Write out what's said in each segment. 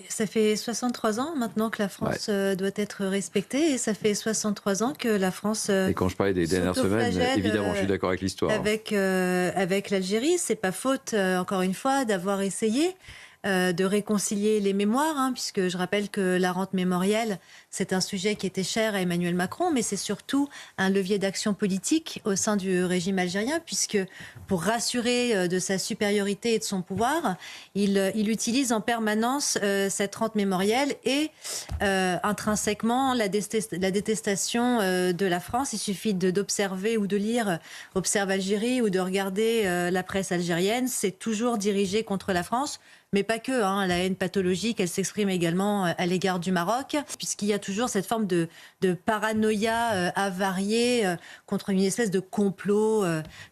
Ça fait 63 ans maintenant que la France doit être respectée et ça fait 63 ans que la France Et quand je parlais des dernières semaines, évidemment, je suis d'accord avec l'histoire. Avec l'Algérie. C'est pas faute, encore une fois, d'avoir essayé de réconcilier les mémoires, hein, puisque je rappelle que la rente mémorielle, c'est un sujet qui était cher à Emmanuel Macron, mais c'est surtout un levier d'action politique au sein du régime algérien, puisque pour rassurer de sa supériorité et de son pouvoir, il utilise en permanence cette rente mémorielle et intrinsèquement la détestation de la France. Il suffit d'observer ou de lire Observe Algérie ou de regarder la presse algérienne, c'est toujours dirigé contre la France. Mais pas que, hein, la haine pathologique, elle s'exprime également à l'égard du Maroc, puisqu'il y a toujours cette forme de paranoïa avariée contre une espèce de complot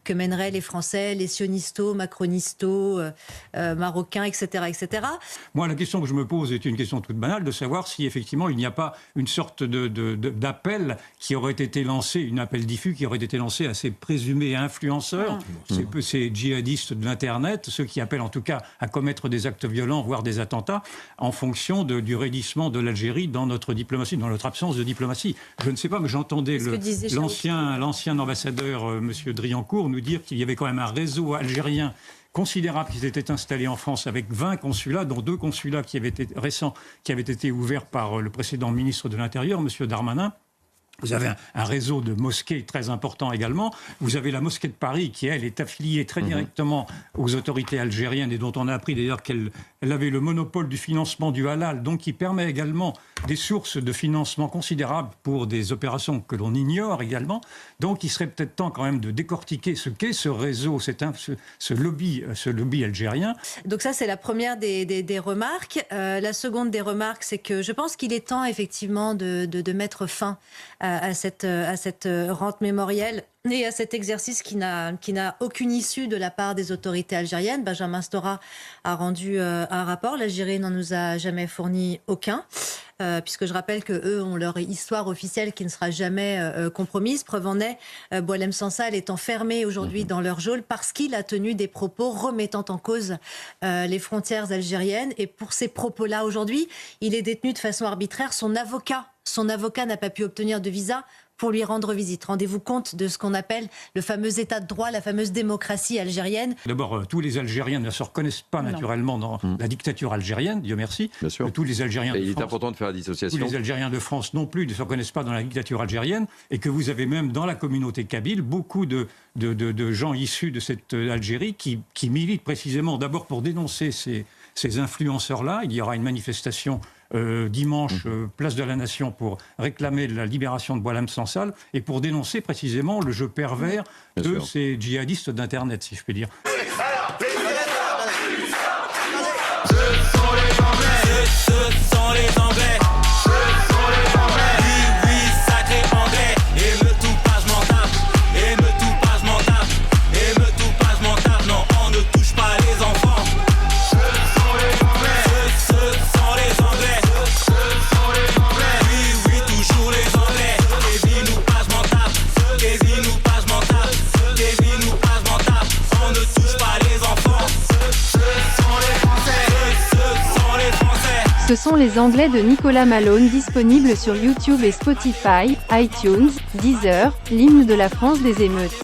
que mèneraient les Français, les sionistos, macronistos, marocains, etc., etc. Moi, la question que je me pose est une question toute banale, de savoir si effectivement il n'y a pas une sorte d'appel qui aurait été lancé, un appel diffus qui aurait été lancé à ces présumés influenceurs, ces djihadistes de l'Internet, ceux qui appellent en tout cas à commettre des actes violents, voire des attentats, en fonction du raidissement de l'Algérie dans notre diplomatie, dans notre absence de diplomatie. Je ne sais pas, mais j'entendais l'ancien ambassadeur, M. Driancourt, nous dire qu'il y avait quand même un réseau algérien considérable qui s'était installé en France avec 20 consulats, dont 2 consulats qui avaient été récents, qui avaient été ouverts par le précédent ministre de l'Intérieur, M. Darmanin. Vous avez un réseau de mosquées très important également. Vous avez la mosquée de Paris qui, elle, est affiliée très directement aux autorités algériennes et dont on a appris d'ailleurs qu'elle avait le monopole du financement du halal, donc qui permet également des sources de financement considérables pour des opérations que l'on ignore également. Donc il serait peut-être temps quand même de décortiquer ce qu'est ce réseau, ce lobby algérien. Donc ça, c'est la première des remarques. La seconde des remarques, c'est que je pense qu'il est temps effectivement de mettre fin à cette rente mémorielle et à cet exercice qui n'a aucune issue de la part des autorités algériennes. Benjamin Stora a rendu un rapport. L'Algérie n'en nous a jamais fourni aucun. Puisque je rappelle qu'eux ont leur histoire officielle qui ne sera jamais compromise. Preuve en est, Boualem Sansal est enfermé aujourd'hui dans leur geôle parce qu'il a tenu des propos remettant en cause les frontières algériennes. Et pour ces propos-là, aujourd'hui, il est détenu de façon arbitraire. Son avocat n'a pas pu obtenir de visa pour lui rendre visite. Rendez-vous compte de ce qu'on appelle le fameux état de droit, la fameuse démocratie algérienne. D'abord, tous les Algériens ne se reconnaissent pas naturellement dans la dictature algérienne, Dieu merci. Bien sûr. Tous les Algériens et de il France, est important de faire la dissociation. Tous les Algériens de France non plus ne se reconnaissent pas dans la dictature algérienne et que vous avez même dans la communauté kabyle beaucoup de gens issus de cette Algérie qui militent précisément d'abord pour dénoncer ces influenceurs-là. Il y aura une manifestation dimanche, place de la Nation, pour réclamer la libération de Boualem Sansal et pour dénoncer précisément le jeu pervers de ces djihadistes d'Internet, si je puis dire. Ce sont les Anglais de Nicolas Malone, disponibles sur YouTube et Spotify, iTunes, Deezer, l'hymne de la France des émeutes.